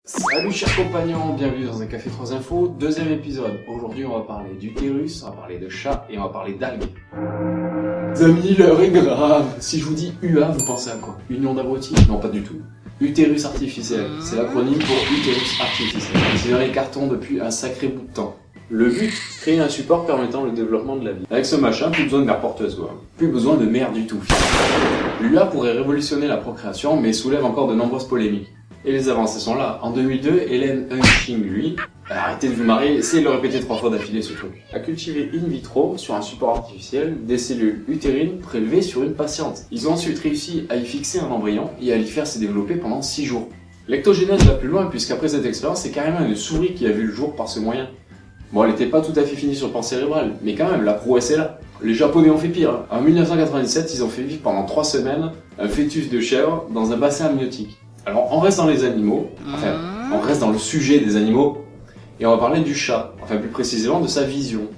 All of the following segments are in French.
Salut chers compagnons, bienvenue dans un Café 3 Infos, deuxième épisode. Aujourd'hui on va parler d'utérus, on va parler de chat et on va parler d'algues. Les amis, l'heure est grave. Si je vous dis UA, vous pensez à quoi? Union d'abrutis? Non, pas du tout. Utérus artificiel, c'est l'acronyme pour utérus artificiel. C'est dans les cartons depuis un sacré bout de temps. Le but, créer un support permettant le développement de la vie. Avec ce machin, plus besoin de mère porteuse quoi. Plus besoin de mère du tout. L'UA pourrait révolutionner la procréation, mais soulève encore de nombreuses polémiques. Et les avancées sont là. En 2002, Helen Hunching, lui, arrêtez de vous marrer, essayez de le répéter 3 fois d'affilée ce truc, a cultivé in vitro, sur un support artificiel, des cellules utérines prélevées sur une patiente. Ils ont ensuite réussi à y fixer un embryon et à l'y faire se développer pendant 6 jours. L'ectogénèse va plus loin puisqu'après cette expérience, c'est carrément une souris qui a vu le jour par ce moyen. Bon, elle n'était pas tout à fait finie sur le plan cérébral, mais quand même, la prouesse est là. Les Japonais ont fait pire. En 1997, ils ont fait vivre pendant 3 semaines un fœtus de chèvre dans un bassin amniotique. Alors, on reste dans les animaux, enfin, on reste dans le sujet des animaux, et on va parler du chat, enfin plus précisément de sa vision.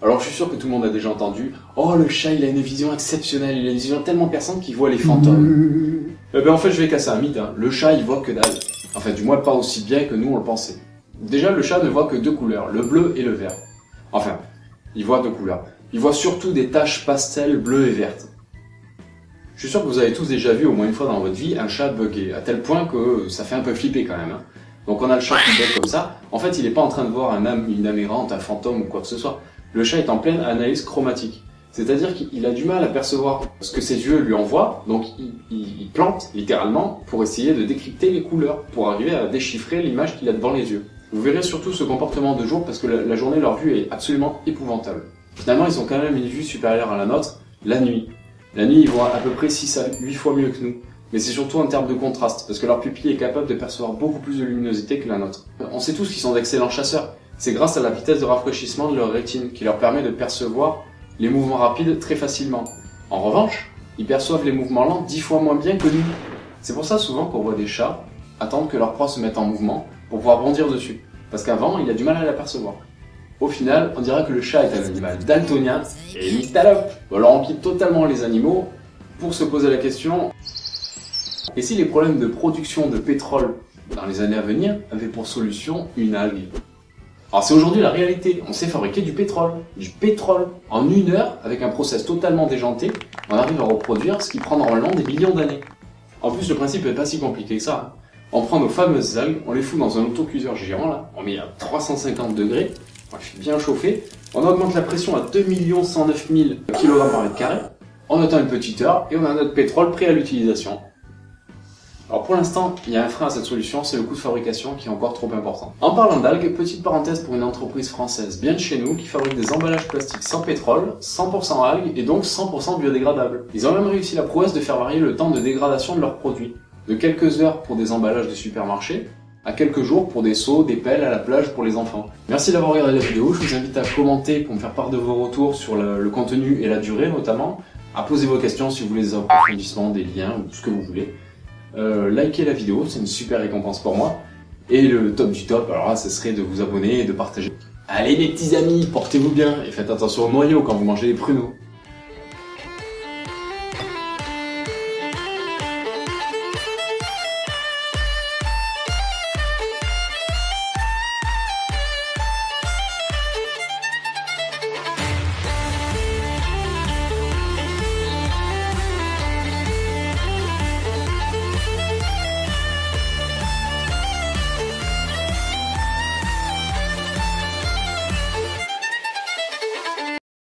Alors, je suis sûr que tout le monde a déjà entendu « Oh, le chat, il a une vision exceptionnelle, il a une vision tellement perçante qu'il voit les fantômes. » Eh ben, en fait, je vais casser un mythe, hein. Le chat, il voit que dalle. Enfin, du moins pas aussi bien que nous, on le pensait. Déjà, le chat ne voit que 2 couleurs, le bleu et le vert. Enfin, il voit 2 couleurs. Il voit surtout des taches pastel bleues et vertes. Je suis sûr que vous avez tous déjà vu au moins une fois dans votre vie un chat bugger, à tel point que ça fait un peu flipper quand même. Hein. Donc on a le chat qui bug comme ça, en fait il n'est pas en train de voir une âme errante, un fantôme ou quoi que ce soit. Le chat est en pleine analyse chromatique, c'est-à-dire qu'il a du mal à percevoir ce que ses yeux lui envoient, donc il plante littéralement pour essayer de décrypter les couleurs, pour arriver à déchiffrer l'image qu'il a devant les yeux. Vous verrez surtout ce comportement de jour parce que la journée leur vue est absolument épouvantable. Finalement ils ont quand même une vue supérieure à la nôtre, la nuit. La nuit, ils voient à peu près 6 à 8 fois mieux que nous. Mais c'est surtout en termes de contraste, parce que leur pupille est capable de percevoir beaucoup plus de luminosité que la nôtre. On sait tous qu'ils sont d'excellents chasseurs. C'est grâce à la vitesse de rafraîchissement de leur rétine qui leur permet de percevoir les mouvements rapides très facilement. En revanche, ils perçoivent les mouvements lents 10 fois moins bien que nous. C'est pour ça souvent qu'on voit des chats attendre que leur proie se mette en mouvement pour pouvoir bondir dessus. Parce qu'avant, il a du mal à l'apercevoir. Au final, on dirait que le chat est un animal daltonien et mythalope. Alors on quitte totalement les animaux pour se poser la question: et si les problèmes de production de pétrole dans les années à venir avaient pour solution une algue? Alors c'est aujourd'hui la réalité, on sait fabriquer du pétrole. En 1 heure, avec un process totalement déjanté, on arrive à reproduire ce qui prend normalement des millions d'années. En plus le principe n'est pas si compliqué que ça. On prend nos fameuses algues, on les fout dans un autocuiseur géant là, on met à 350 degrés, je suis bien chauffé, on augmente la pression à 2 109 000 kg par mètre carré, on attend une petite heure et on a notre pétrole prêt à l'utilisation. Alors pour l'instant, il y a un frein à cette solution, c'est le coût de fabrication qui est encore trop important. En parlant d'algues, petite parenthèse pour une entreprise française bien de chez nous qui fabrique des emballages plastiques sans pétrole, 100% algues et donc 100% biodégradables. Ils ont même réussi la prouesse de faire varier le temps de dégradation de leurs produits, de quelques heures pour des emballages de supermarché, à quelques jours pour des seaux, des pelles à la plage pour les enfants. Merci d'avoir regardé la vidéo, je vous invite à commenter pour me faire part de vos retours sur le contenu et la durée notamment, à poser vos questions si vous voulez des approfondissements, des liens ou tout ce que vous voulez. Likez la vidéo, c'est une super récompense pour moi. Et le top du top, alors là, ce serait de vous abonner et de partager. Allez les petits amis, portez-vous bien et faites attention aux noyaux quand vous mangez les pruneaux.